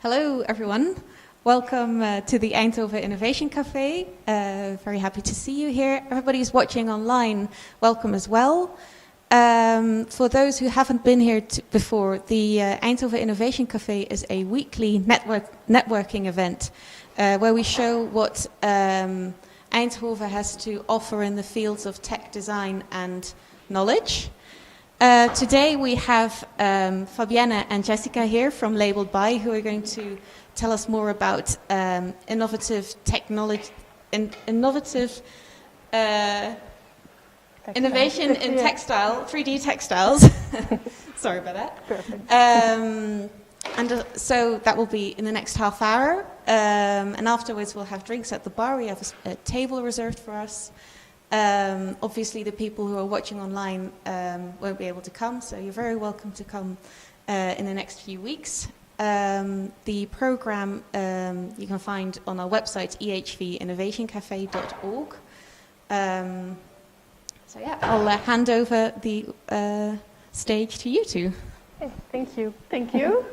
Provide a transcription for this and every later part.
Hello, everyone. Welcome to the Eindhoven Innovation Café. Very happy to see you here. Everybody who's watching online, welcome as well. For those who haven't been here before, the Eindhoven Innovation Café is a weekly networking event where we show what Eindhoven has to offer in the fields of tech design and knowledge. Today we have Fabienne and Jessica here from LABELEDBY, who are going to tell us more about innovative technology, innovation in textile, 3D textiles. Sorry about that. Perfect. So that will be in the next half hour. And afterwards we'll have drinks at the bar. We have a table reserved for us. Obviously the people who are watching online won't be able to come, so you're very welcome to come in the next few weeks. The program you can find on our website, ehvinnovationcafe.org. So yeah, I'll hand over the stage to you two. Hey, thank you. Thank you.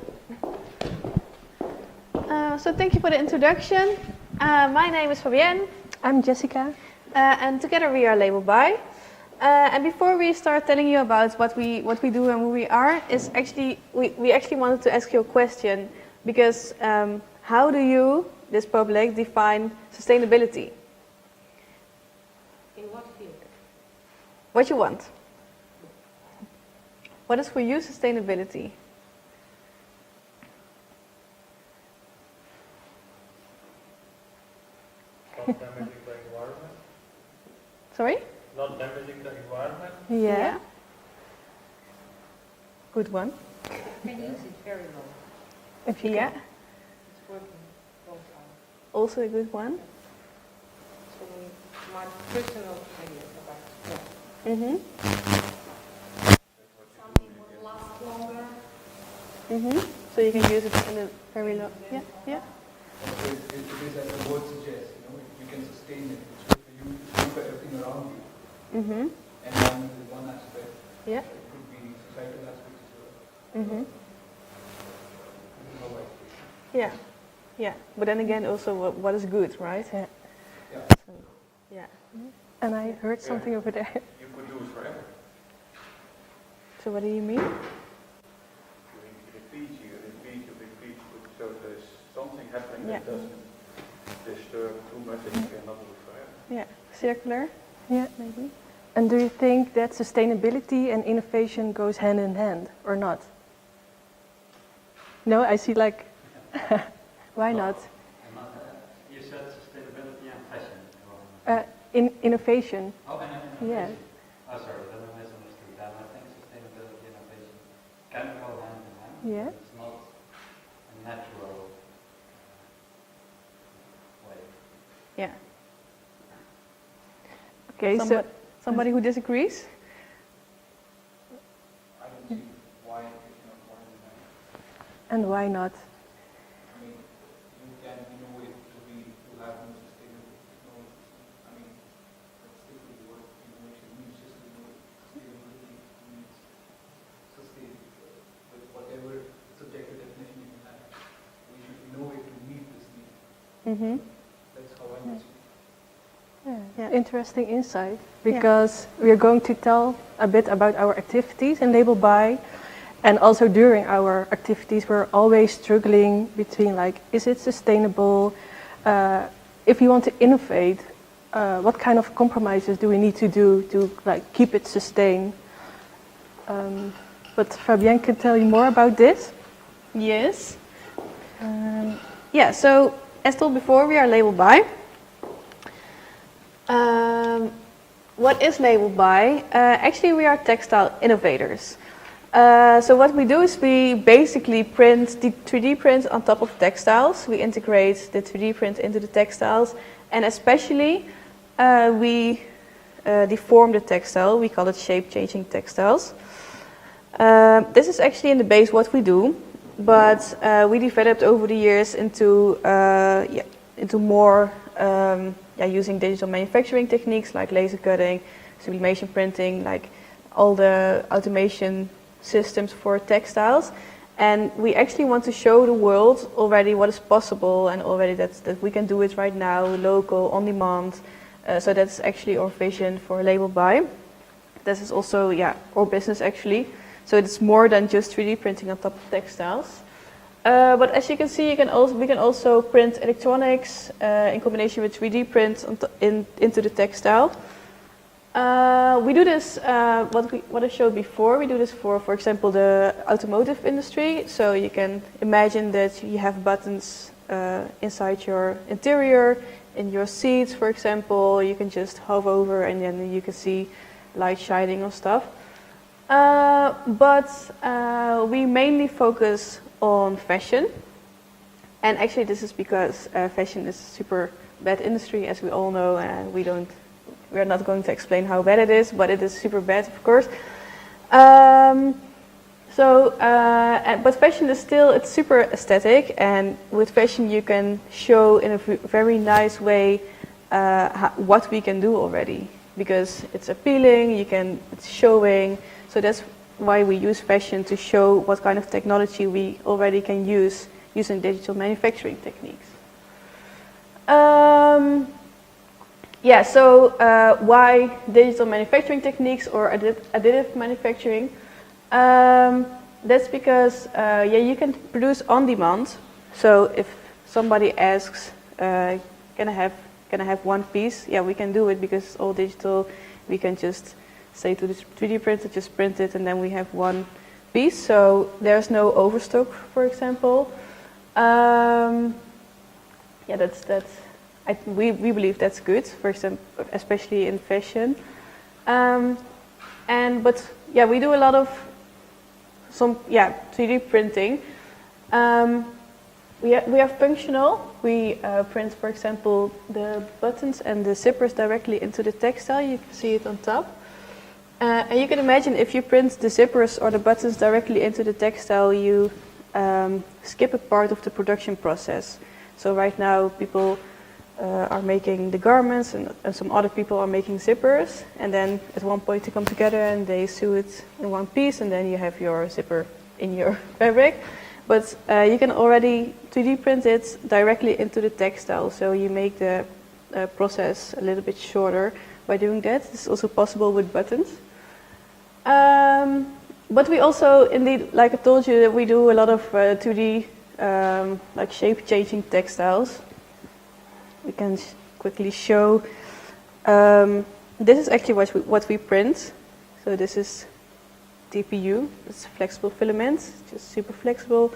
So thank you for the introduction. My name is Fabienne. I'm Jessica. And together we are LABELEDBY. And before we start telling you about what we do and who we are, is actually we actually wanted to ask you a question, because how do you, this public, define sustainability? In what field? What you want? What is for you sustainability? Not damaging the environment. Sorry? Not damaging the environment. Yeah. Good one. You can use it very low. If you It's working long time. also a good one. So my personal opinion about that. Mm-hmm. Something will last longer. Mm-hmm. So you can use it in a very low. Yeah. Yeah. It is as the word suggests, you can sustain it. It's good for you, it's good for everything around you. Mm-hmm. Environment is one aspect. Yeah. It could be societal aspects as well. Mm-hmm. This is how I see it. Yeah. Yeah. But then again, also what is good, right? Yeah. Yeah. So, yeah. And I heard something over there. You could use forever. So what do you mean? You repeat, so there's something happening that doesn't disturb too much that you cannot do forever. Yeah. Circular, Yeah. maybe. And do you think that sustainability and innovation goes hand in hand or not? No, I see like, why not? You said sustainability and fashion. Innovation. Oh, and Yeah. Oh, sorry, then I misunderstood. Then I think sustainability and innovation can go hand in hand. Yeah. But it's not a natural way. Yeah. Okay, so Somebody who disagrees? I don't see why it's not one in that. and why not? I mean, you can innovate to have more sustainable technologies. I mean, that's different what innovation means. Just sustainability means sustain with whatever subjective definition you can have. We should innovate to meet this need. Mm-hmm. That's how I would see it. Yeah. Interesting insight, because we are going to tell a bit about our activities in LABELEDBY, and also during our activities we're always struggling between like, is it sustainable? If you want to innovate, what kind of compromises do we need to do to like keep it sustained? But Fabienne can tell you more about this. Yes. Yeah, so as told before, we are LABELEDBY. What is LABELEDBY? Actually, we are textile innovators. So what we do is we basically print the 3D print on top of textiles. We integrate the 3D print into the textiles, and especially we deform the textile. We call it shape-changing textiles. This is actually in the base what we do, but we developed over the years into more using digital manufacturing techniques like laser cutting, sublimation printing, like all the automation systems for textiles. And we actually want to show the world already what is possible, and already that we can do it right now, local, on demand. So that's actually our vision for LABELEDBY. This is also, our business actually. So it's more than just 3D printing on top of textiles. But as you can see, we can also print electronics in combination with 3D print into the textile. We do this, what I showed before, we do this for example, the automotive industry. So you can imagine that you have buttons inside your interior, in your seats, for example. You can just hover over and then you can see light shining on stuff. But we mainly focus on fashion. And actually this is because fashion is a super bad industry, as we all know, and we're not going to explain how bad it is, but it is super bad, of course. But fashion is still, it's super aesthetic, and with fashion you can show in a very nice way what we can do already, because it's appealing, it's showing. So that's why we use fashion, to show what kind of technology we already can use using digital manufacturing techniques. Why digital manufacturing techniques or additive manufacturing? That's because you can produce on demand. So if somebody asks, can I have one piece? Yeah, we can do it because it's all digital. We can just say to the 3D printer, just print it, and then we have one piece. So there's no overstock, for example. We believe that's good, for example, especially in fashion. We do a lot of 3D printing. We are functional. We print, for example, the buttons and the zippers directly into the textile. You can see it on top. And you can imagine if you print the zippers or the buttons directly into the textile, you skip a part of the production process. So right now people are making the garments, and some other people are making zippers, and then at one point they come together and they sew it in one piece, and then you have your zipper in your fabric. But you can already 3D print it directly into the textile, so you make the process a little bit shorter by doing that. It's also possible with buttons. But we also, indeed, like I told you, that we do a lot of 2D like shape-changing textiles. We can quickly show. This is actually what we print. So this is TPU. It's flexible filaments, just super flexible.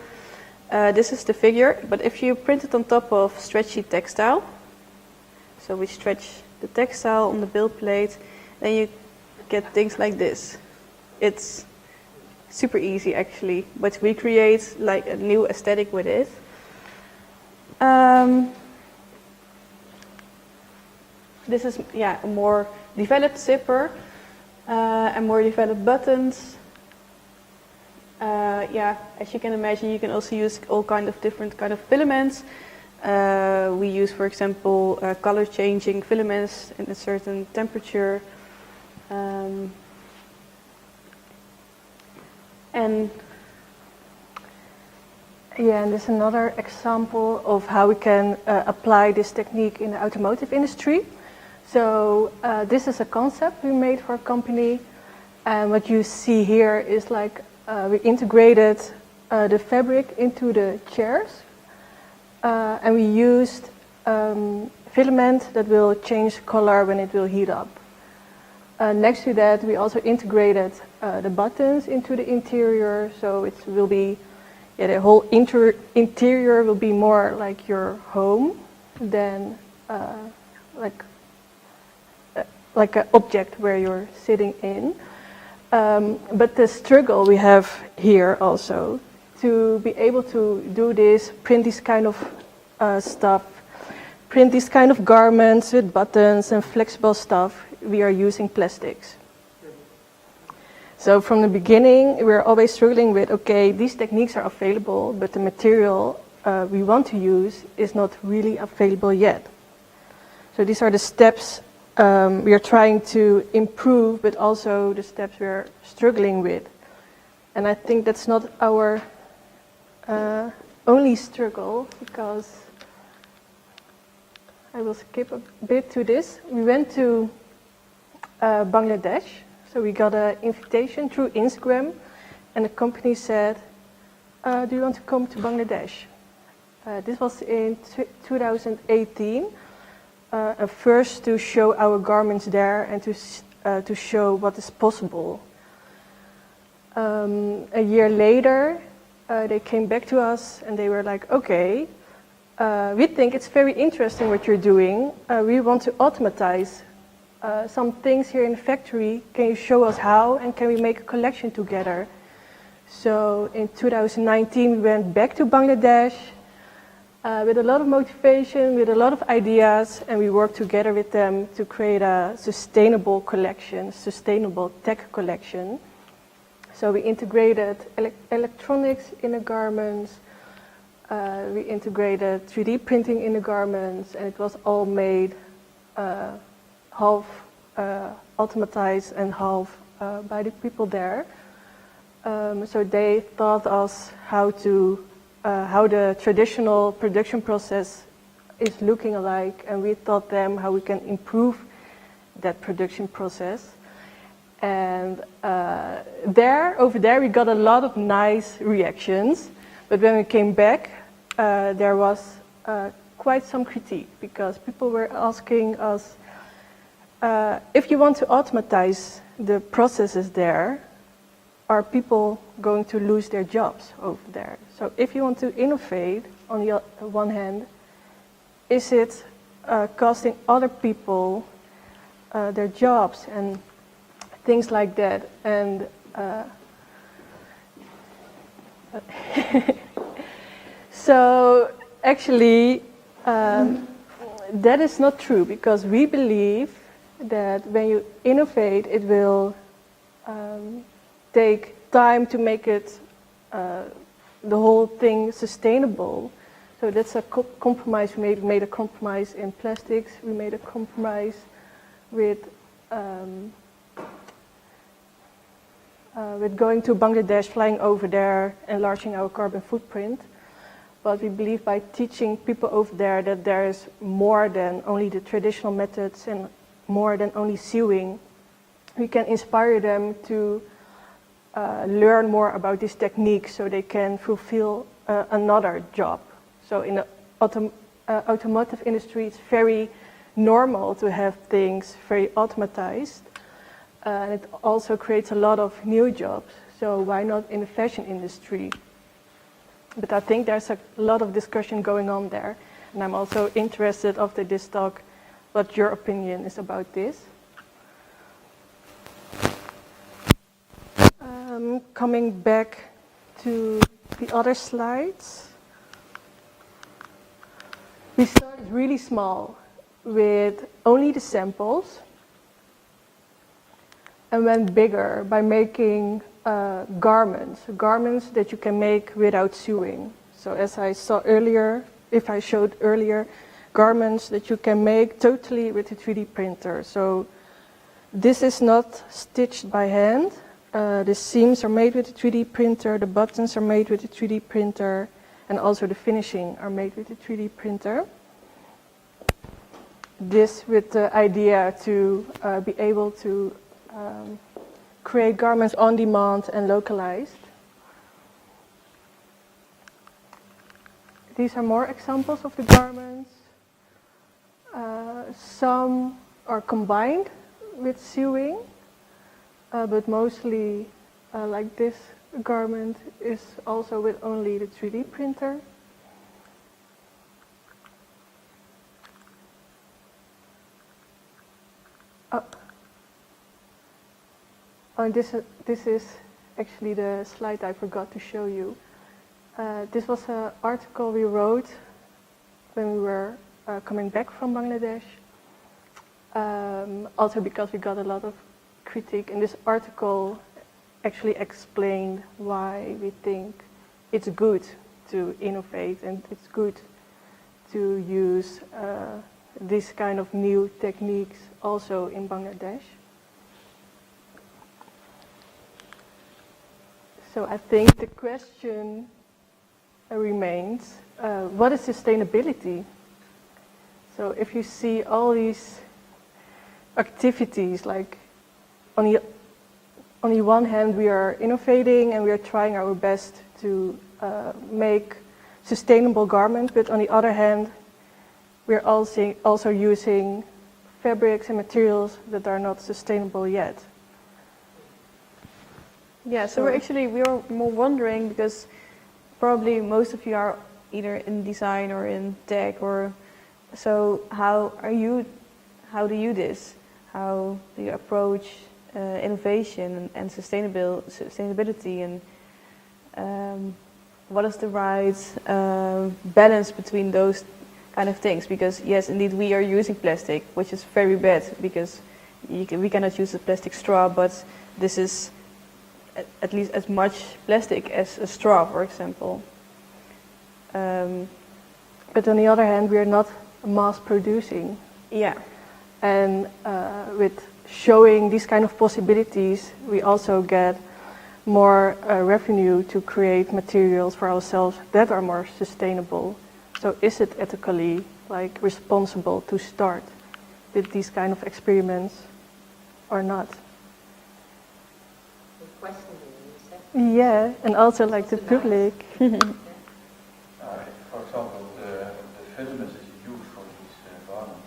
This is the figure, but if you print it on top of stretchy textile, so we stretch the textile on the build plate, then you get things like this. It's super easy actually, but we create like a new aesthetic with it. This is a more developed zipper and more developed buttons. As you can imagine, you can also use all kind of different kind of filaments. We use, for example, color changing filaments in a certain temperature. And there's another example of how we can apply this technique in the automotive industry. So this is a concept we made for a company, and what you see here is like we integrated the fabric into the chairs, and we used filament that will change color when it will heat up. Next to that, we also integrated the buttons into the interior, so it will be, the whole interior will be more like your home than like an object where you're sitting in. But the struggle we have here also to be able to do this, print this kind of stuff, print these kind of garments with buttons and flexible stuff, we are using plastics. So from the beginning, we're always struggling with, okay, these techniques are available, but the material we want to use is not really available yet. So these are the steps we are trying to improve, but also the steps we're struggling with. And I think that's not our only struggle, because I will skip a bit to this. We went to Bangladesh, so we got an invitation through Instagram, and the company said, do you want to come to Bangladesh? This was in 2018, first to show our garments there and to show what is possible. A year later, they came back to us and they were like, okay, we think it's very interesting what you're doing. We want to automatize some things here in the factory. Can you show us how, and can we make a collection together? So in 2019, we went back to Bangladesh with a lot of motivation, with a lot of ideas, and we worked together with them to create a sustainable collection, sustainable tech collection. So we integrated electronics in the garments, we integrated 3D printing in the garments, and it was all made half automatized and half by the people there. So they taught us how the traditional production process is looking like, and we taught them how we can improve that production process. And over there we got a lot of nice reactions, but when we came back, there was quite some critique, because people were asking us, if you want to automatize the processes there, are people going to lose their jobs over there? So if you want to innovate, on the one hand, is it costing other people their jobs and things like that? And so actually, that is not true, because we believe that when you innovate, it will take time to make it, the whole thing sustainable. So that's a compromise we made. We made a compromise in plastics. We made a compromise with going to Bangladesh, flying over there, enlarging our carbon footprint. But we believe by teaching people over there that there is more than only the traditional methods and more than only sewing, we can inspire them to learn more about this technique so they can fulfill another job. So in the automotive industry, it's very normal to have things very automatized. And it also creates a lot of new jobs. So why not in the fashion industry? But I think there's a lot of discussion going on there. And I'm also interested after this talk what your opinion is about this. Coming back to the other slides. We started really small with only the samples and went bigger by making garments that you can make without sewing. So as I saw earlier, if I showed earlier, garments that you can make totally with a 3D printer. So this is not stitched by hand. The seams are made with a 3D printer, the buttons are made with a 3D printer, and also the finishing are made with a 3D printer. This with the idea to be able to create garments on demand and localized. These are more examples of the garments. Some are combined with sewing, but mostly like this garment is also with only the 3D printer. Oh, this is actually the slide I forgot to show you. This was an article we wrote when we were coming back from Bangladesh. Also because we got a lot of critique, and this article actually explained why we think it's good to innovate and it's good to use this kind of new techniques also in Bangladesh. So I think the question remains, what is sustainability? So if you see all these activities, like on the one hand we are innovating and we are trying our best to make sustainable garments, but on the other hand we are also using fabrics and materials that are not sustainable yet. Yeah, so we were more wondering, because probably most of you are either in design or in tech, or so how do you this? How do you approach innovation and sustainability, and what is the right balance between those kind of things? Because yes, indeed we are using plastic, which is very bad, because we cannot use a plastic straw, but this is at least as much plastic as a straw, for example. But on the other hand, we are not mass producing. Yeah. And with showing these kind of possibilities, we also get more revenue to create materials for ourselves that are more sustainable. So is it ethically responsible to start with these kind of experiments or not? Yeah, and also the public. For example, the filaments that you use for these garments,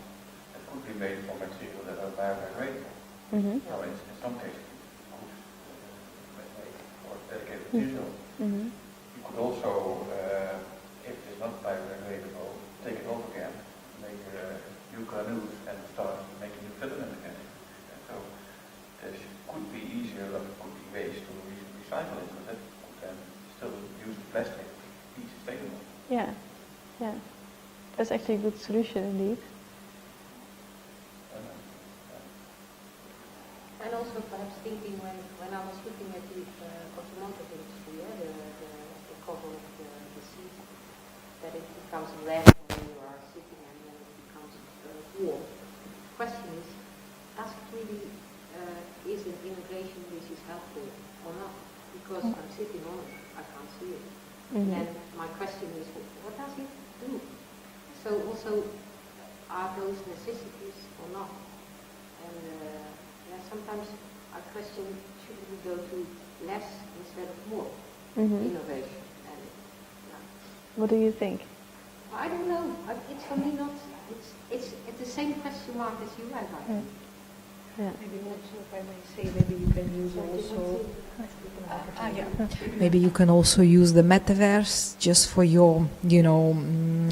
that could be made from material that are biodegradable. Now, in some cases, it could made for dedicated material. You could also, if it is not biodegradable, take it off again, make new granules, and start making new filament again. And so this could be easier, but it could be ways to recycle it, but that could then still use the plastic to be sustainable. Yeah, yeah. That's actually a good solution indeed. And also perhaps thinking when I was looking at the automotive industry, the cover of the seat, that it becomes red when you are sitting and then it becomes warm. The question is, does it really, is an innovation which is helpful or not? Because I'm sitting on it, I can't see it. And then my question is, what does it do? So also, are those necessities or not? And sometimes I question, should we go to less instead of more innovation? And, What do you think? I don't know. It's for me not. It's the same question mark as you had. Yeah. Maybe also, if I may say, maybe you can use also. Maybe you can also use the metaverse just for your,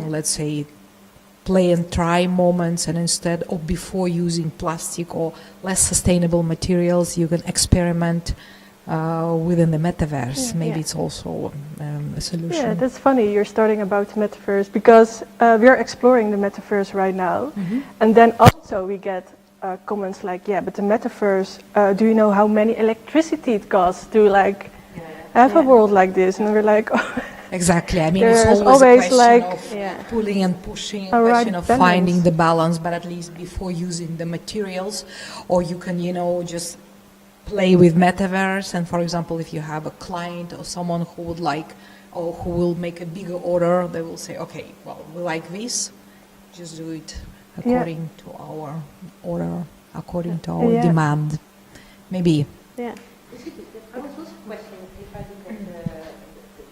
let's say, play and try moments, and instead of before using plastic or less sustainable materials, you can experiment within the metaverse. Maybe it's also a solution. Yeah, that's funny you're starting about the metaverse, because we are exploring the metaverse right now, and then also we get comments like, yeah, but the metaverse, do you know how many electricity it costs to have a world like this? And we're like, oh. Exactly. I mean, There's it's always a always question of pulling and pushing, a a question right of balance. finding the balance, but at least before using the materials, or you can, just play with metaverse. And for example, if you have a client or someone who would like, or who will make a bigger order, they will say, okay, well, we like this, just do it according to our order, according to our demand. Maybe. Yeah. I was also questioning, if I look at the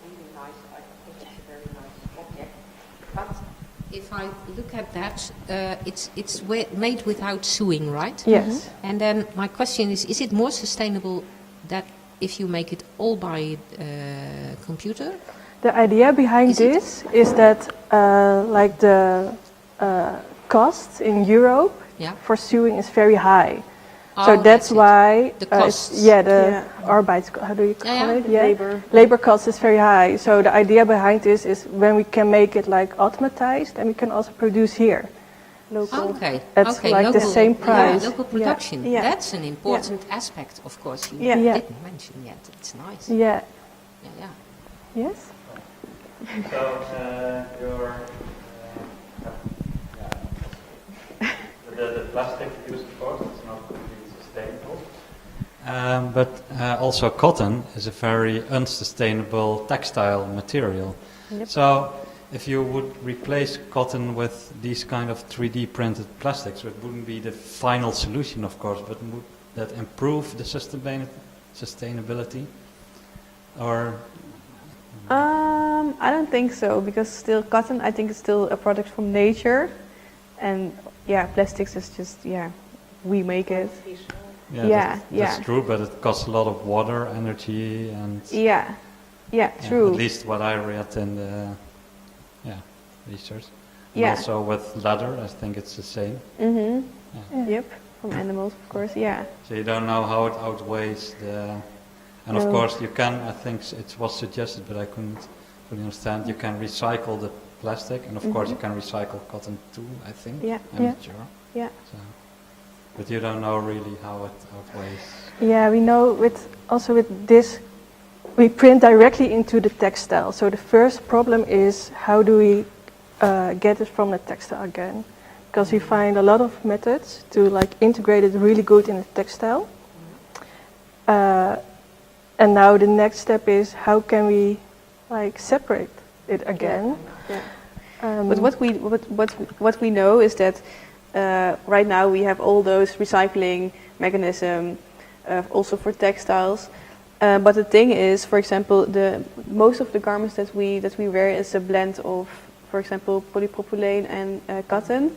really nice, I think it's a very nice object, but if I look at that, it's made without sewing, right? Yes. And then my question is it more sustainable that if you make it all by computer? The idea behind this is that the cost in Europe for sewing is very high. So that's why the costs. Arbeits, how do you call it? Labor Cost is very high. So the idea behind this is when we can make it automatized, and we can also produce here. Local. Okay. That's the same price. Local production. Yeah. That's an important aspect, of course. You didn't mention yet. It's nice. Yeah. Yeah. Yes? So your the plastic used for it's not completely sustainable. But also cotton is a very unsustainable textile material. Yep. So if you would replace cotton with these kind of 3D printed plastics, it wouldn't be the final solution, of course, but would that improve the sustainability? Or I don't think so, because still cotton, I think, is still a product from nature, and yeah, plastics is just we make it. that's true, but it costs a lot of water, energy, and True. at least what I read in the research. And Yeah. also with leather, I think it's the same. Mhm. Yeah. Yep. From animals, of course. Yeah. So you don't know how it outweighs the, and of No. course you can. I think it was suggested, but I couldn't fully understand. You can recycle the plastic, and of course you can recycle cotton too. I think. Yeah. I'm not sure. Yeah. So, but you don't know really how it outweighs. Yeah, we know with this, we print directly into the textile. So the first problem is how do we get it from the textile again? Because we find a lot of methods to integrate it really good in the textile. And now the next step is how can we separate it again? Yeah. But what we know is that right now we have all those recycling mechanism also for textiles. But the thing is, for example, most of the garments that we wear is a blend of, for example, polypropylene and cotton.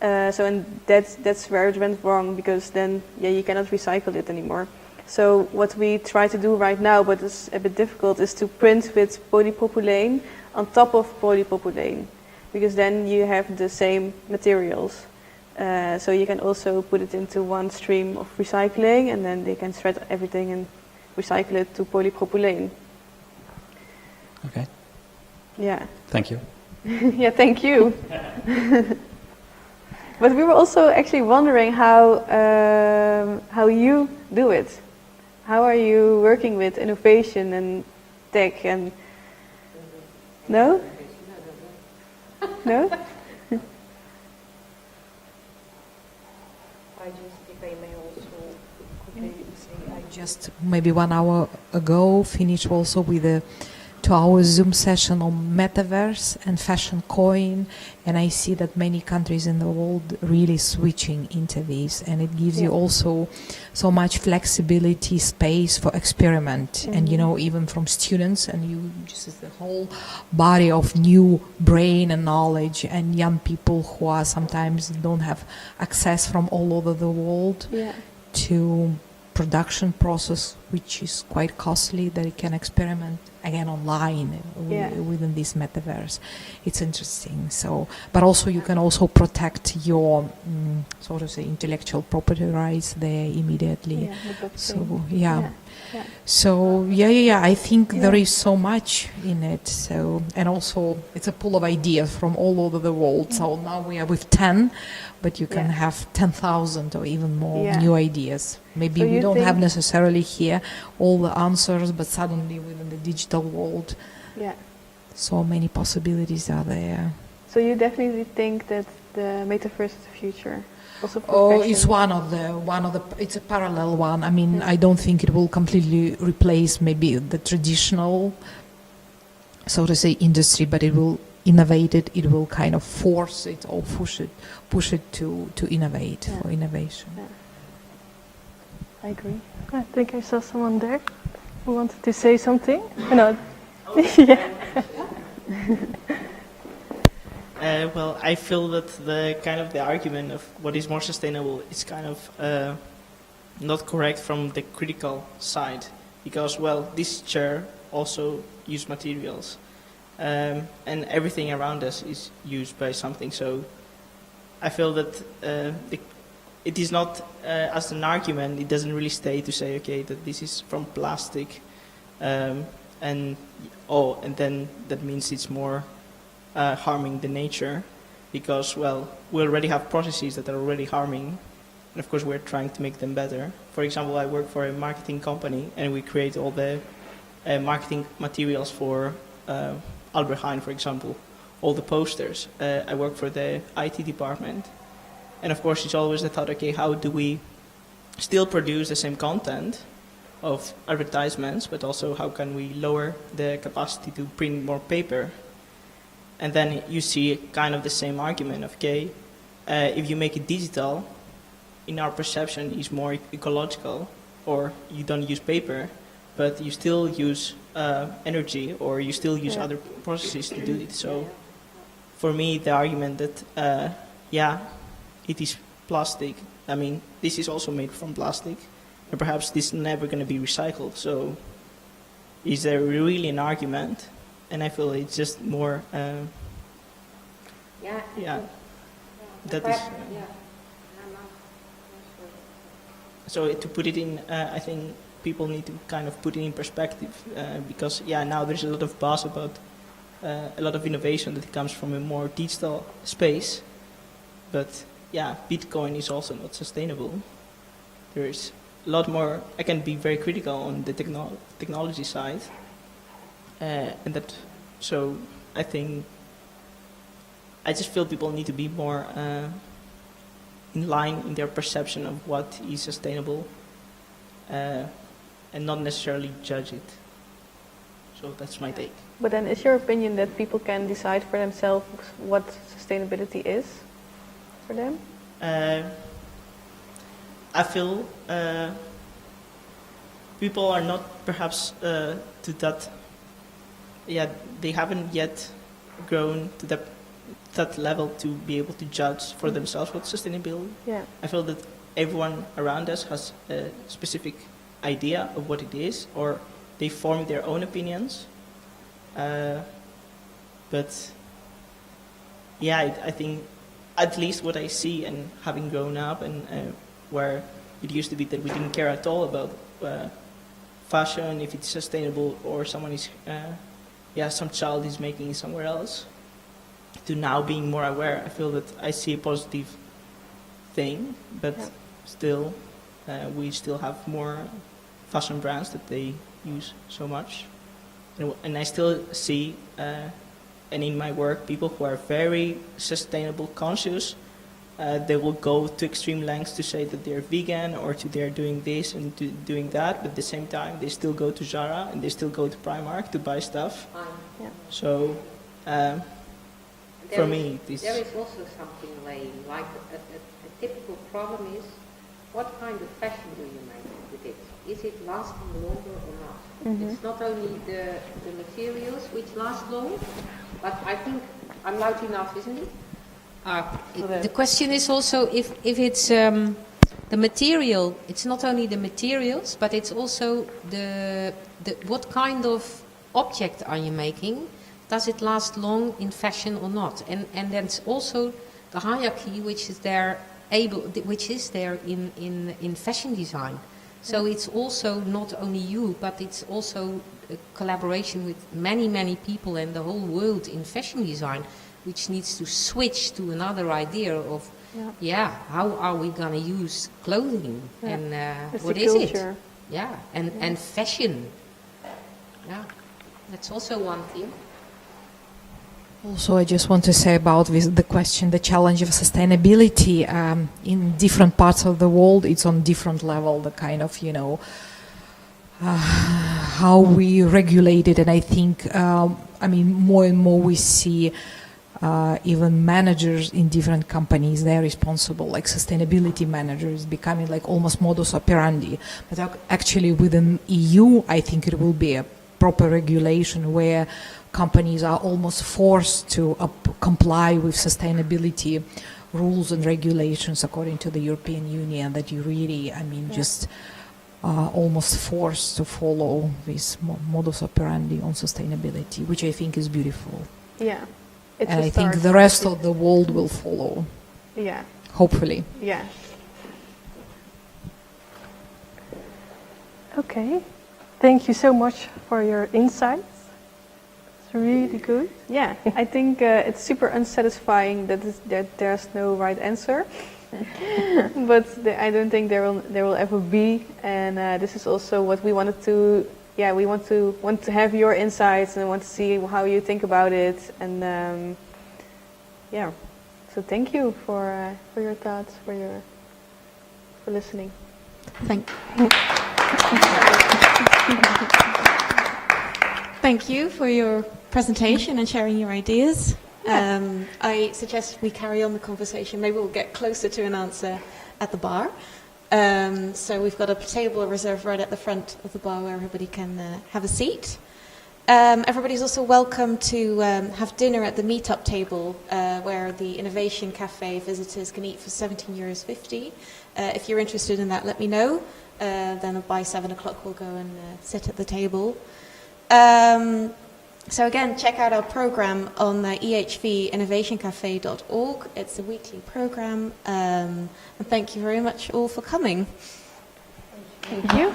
And that's where it went wrong, because then you cannot recycle it anymore. So what we try to do right now, but it's a bit difficult, is to print with polypropylene on top of polypropylene, because then you have the same materials. So you can also put it into one stream of recycling, and then they can shred everything and recycle it to polypropylene. Okay. Yeah. Thank you. Yeah, thank you. But we were also actually wondering how you do it. How are you working with innovation and tech and no? No? If I may also quickly say, I just maybe 1 hour ago finished also with a 2-hour Zoom session on metaverse and fashion coin, and I see that many countries in the world really switching into this, and it gives you also so much flexibility, space for experiment, and even from students, and you just the whole body of new brain and knowledge, and young people who are sometimes don't have access from all over the world to production process, which is quite costly, that it can experiment again online within this metaverse. It's interesting. So, but also you can also protect your so to say intellectual property rights there immediately. So So I think there is so much in it. So, and also it's a pool of ideas from all over the world. So now we are with 10, but you can have 10,000 or even more new ideas. Maybe we don't have necessarily here all the answers, but suddenly within the digital world, so many possibilities are there. So you definitely think that the metaverse is the future? Also for fashion? It's one of the. It's a parallel one. I mean, I don't think it will completely replace maybe the traditional, so to say, industry, but it will innovate it. It will kind of force it or push it to innovate for innovation. Yeah. I agree. I think I saw someone there who wanted to say something. No. Yeah. Well, I feel that the argument of what is more sustainable is kind of not correct from the critical side, because this chair also used materials, and everything around us is used by something. So I feel that it is not as an argument. It doesn't really stay to say that this is from plastic, and then that means it's more harming the nature, because we already have processes that are already harming, and of course we're trying to make them better. For example, I work for a marketing company, and we create all the marketing materials for Albert Heijn, for example, all the posters. I work for the IT department, and of course it's always the thought, how do we still produce the same content of advertisements, but also how can we lower the capacity to print more paper? And then you see kind of the same argument of, okay, if you make it digital, in our perception is more ecological, or you don't use paper, but you still use energy, or you still use other processes to do it. So for me, the argument that, it is plastic. I mean, this is also made from plastic, and perhaps this is never going to be recycled. So is there really an argument? And I feel it's just more, that is. So to put it in, I think people need to kind of put it in perspective, because now there's a lot of buzz about a lot of innovation that comes from a more digital space, but Bitcoin is also not sustainable. There is a lot more. I can be very critical on the technology side, and that. So I think I just feel people need to be more in line in their perception of what is sustainable, and not necessarily judge it. So that's my take. But then is your opinion that people can decide for themselves what sustainability is for them? I feel people are not perhaps to that, they haven't yet grown to that level to be able to judge for themselves what's sustainability. Yeah. I feel that everyone around us has a specific idea of what it is, or they form their own opinions. But I think at least what I see, and having grown up, and where it used to be that we didn't care at all about fashion, if it's sustainable, or someone is, some child is making it somewhere else, to now being more aware, I feel that I see a positive thing, but still, we still have more fashion brands that they use so much. And I still see, and in my work, people who are very sustainable conscious, they will go to extreme lengths to say that they're vegan, or they're doing this and doing that, but at the same time, they still go to Zara and they still go to Primark to buy stuff. So, for me, there is also something like a typical problem is, what kind of fashion do you make with it? Is it lasting longer or not? Mm-hmm. It's not only the materials which last long, but I think I'm loud enough, isn't it? The question is also if it's the material. It's not only the materials, but it's also the what kind of object are you making? Does it last long in fashion or not? And that's also the hierarchy which is there in fashion design. So it's also not only you, but it's also a collaboration with many people and the whole world in fashion design, which needs to switch to another idea of, how are we going to use clothing and what is it? Yeah, and fashion. Yeah, that's also one thing. Also, I just want to say about the question, the challenge of sustainability in different parts of the world, it's on different level, the kind of, how we regulate it. And I think, more and more we see even managers in different companies, they're responsible, like sustainability managers becoming like almost modus operandi. But actually within EU, I think it will be a proper regulation where companies are almost forced to comply with sustainability rules and regulations according to the European Union, that you really, just almost forced to follow this modus operandi on sustainability, which I think is beautiful. Yeah. And I think the rest of the world will follow. Yeah. Hopefully. Yeah. Okay. Thank you so much for your insights. It's really good. Yeah, I think it's super unsatisfying that there's no right answer, but I don't think there will ever be. And this is also what we wanted to. Yeah, we want to have your insights and want to see how you think about it. And so thank you for your thoughts, for listening. Thank you for your presentation and sharing your ideas. I suggest we carry on the conversation. Maybe we'll get closer to an answer at the bar. So we've got a table reserved right at the front of the bar where everybody can have a seat. Everybody's also welcome to have dinner at the meetup table where the Innovation Café visitors can eat for €17.50. If you're interested in that, let me know. Then by 7 o'clock we'll go and sit at the table. So again, check out our program on ehvinnovationcafe.org. It's a weekly program. And thank you very much all for coming. Thank you.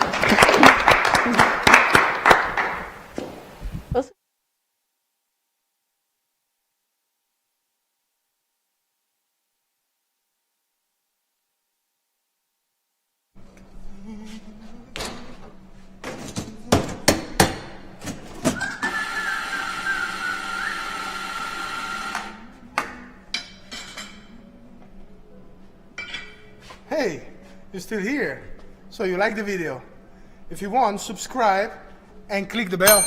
Hey, you're still here. So you like the video. If you want, subscribe and click the bell.